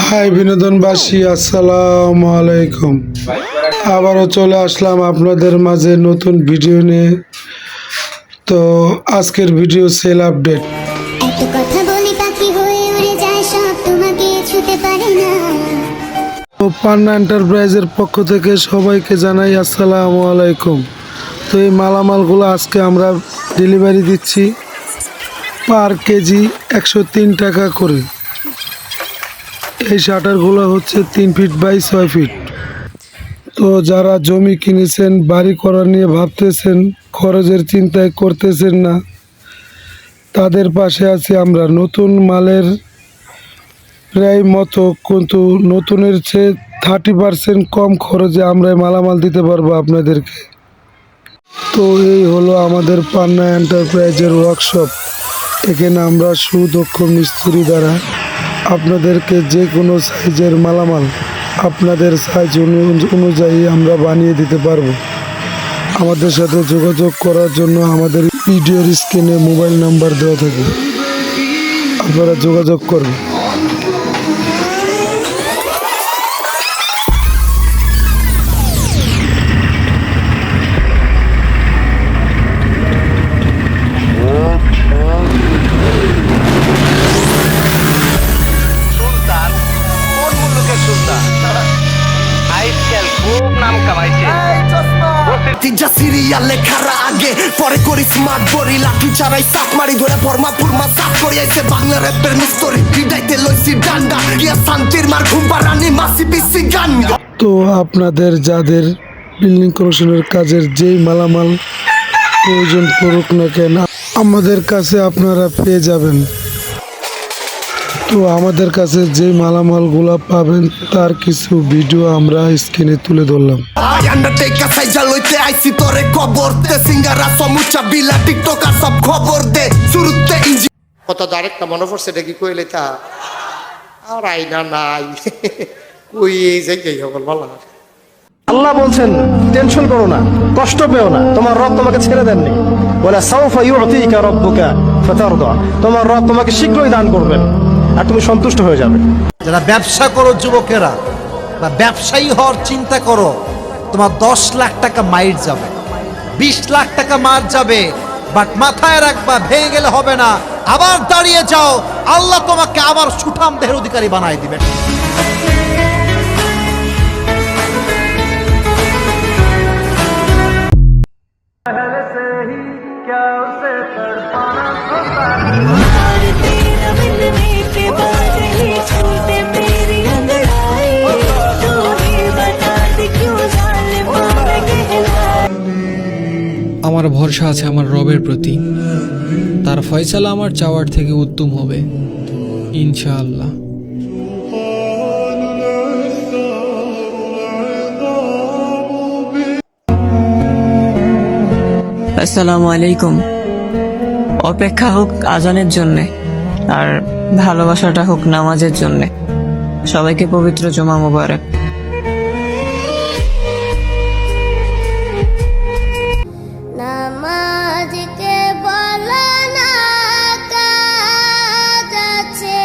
High বিনোদনবাসী, আসসালামু আলাইকুম। আবারও চলে আসলাম আপনাদের মাঝে নতুন ভিডিও নিয়ে। তো আজকের ভিডিও সেল আপডেট। এত কথা বলি পাখি হয়ে উড়ে যায় সব, তোমাকে ছুতে পারে না। তো পান্না এন্টারপ্রাইজের পক্ষ থেকে সবাইকে জানাই আসসালামু আলাইকুম। তো এই মালামালগুলো আজকে আমরা ডেলিভারি দিচ্ছি পার কেজি 103 টাকা করে। এই শাটারগুলো হচ্ছে 3 ফিট বাই 6 ফিট। তো যারা জমি কিনেছেন, বাড়ি করা নিয়ে ভাবতেছেন, খরচের চিন্তায় করতেছেন না, তাদের পাশে আছি আমরা। নতুন মালের প্রায় মতো, কিন্তু নতুনের চেয়ে 30% কম খরচে আমরা এই মালামাল দিতে পারবো আপনাদেরকে। তো এই হলো আমাদের পান্না এন্টারপ্রাইজের ওয়ার্কশপ। এখানে আমরা সুদক্ষ মিস্ত্রি দ্বারা আপনাদেরকে যে কোনো সাইজের মালামাল আপনাদের সাইজ অনুযায়ী আমরা বানিয়ে দিতে পারবো। আমাদের সাথে যোগাযোগ করার জন্য আমাদের ভিডিওর স্ক্রিনে মোবাইল নাম্বার দেওয়া থাকে, আপনারা যোগাযোগ করবেন। সিরিয়ালে খারা আগে পরে করি স্মার্ট বড়ি লাঠি চারাই সাপ মারি ধরে ফরমা ফুরমা সাপ করি আইছে বাংলা র্যাপের মিস্ত্রি হৃদয়তে লইছি ডান্ডা গিয়া শান্তির মার ঘুম পাড়ানি মাসি পিসি গান। তো আপনাদের যাদের বিল্ডিং কনস্ট্রাকশনের কাজের যেই মালামাল প্রয়োজন পড়ুক না কেন, আমাদের কাছে আপনারা পেয়ে যাবেন। তো আমাদের কাছে যে মালামালগুলো পাবেন তার কিছু ভিডিও আমরা স্ক্রিনে তুলে ধরলাম। আন্ডারটেকার সাইজা লইতে আইছি তোরে খবর দে, সিঙ্গারা সমুচা বিলা টিকটকার সব খবর দে শুরুতে ইঞ্জি কত ডাইরেক্ট মনে পড়ছে এটা কি কইলে তা আর আইনা নাই কই এই জায়গায় হল ভালো। আল্লাহ বলছেন টেনশন করো না, কষ্ট পেও না, তোমার রব তোমাকে ছেড়ে দেননি। বলে সাউফা ইউতিকা রাব্বুকা ফাতারদা, তোমার রব তোমাকে শীঘ্রই দান করবেন আর তুমি সন্তুষ্ট হয়ে যাবে। যারা ব্যবসা করো যুবকেরা বা ব্যবসায়ী হওয়ার চিন্তা করো, তোমার 10 লাখ টাকা মাইর যাবে, 20 লাখ টাকা মার যাবে, বাট মাথায় রাখবা ভেঙে গেলে হবে না, আবার দাঁড়িয়ে যাও, আল্লাহ তোমাকে আবার সুঠাম দেহের অধিকারী বানায় দিবেন। আমার ভরসা আছে আমার রবের প্রতি, তার ফয়সালা আমার চাওয়ার থেকে উত্তম হবে ইনশাআল্লাহ। আসসালামু আলাইকুম। অপেক্ষা হোক আজানের জন্যে, আর ভালোবাসাটা হোক নামাজের জন্যে। সবাইকে পবিত্র জুমা মুবারক। নামাজকে বলো না কাজ আছে,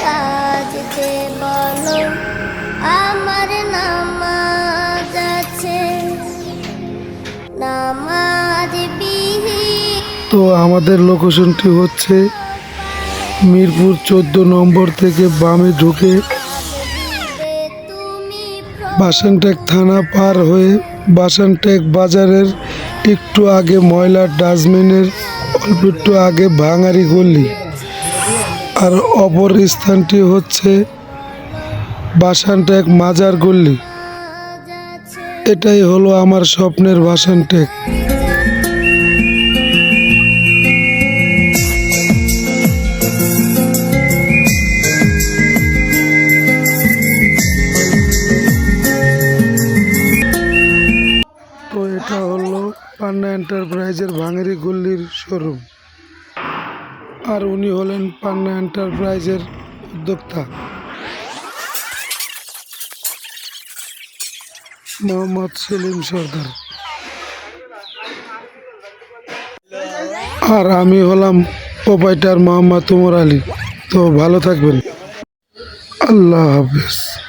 কাজকে বলো আমার নামাজ আছে, নামাজ বিহীন। তো আমাদের লোকেশনটি হচ্ছে মিরপুর 14 নম্বর থেকে বামে ঢুকে বাসানটেক থানা পার হয়ে বাসানটেক বাজারের একটু আগে ময়লা ডাস্টবিনের অল্প একটু আগে ভাঙারি গলি, আর অপর স্থানটি হচ্ছে বাসানটেক মাজার গলি। এটাই হলো আমার স্বপ্নের বাসানটেক। তো এটা হলো পান্না এন্টারপ্রাইজের ভাঙারি গল্লির শোরুম, আর উনি হলেন পান্না এন্টারপ্রাইজের উদ্যোক্তা মোহাম্মদ সেলিম সরদার। আর আমি হলাম প্রোপাইটার মোহাম্মদ উমর আলী। তো ভালো থাকবেন। আল্লাহ হাফেজ।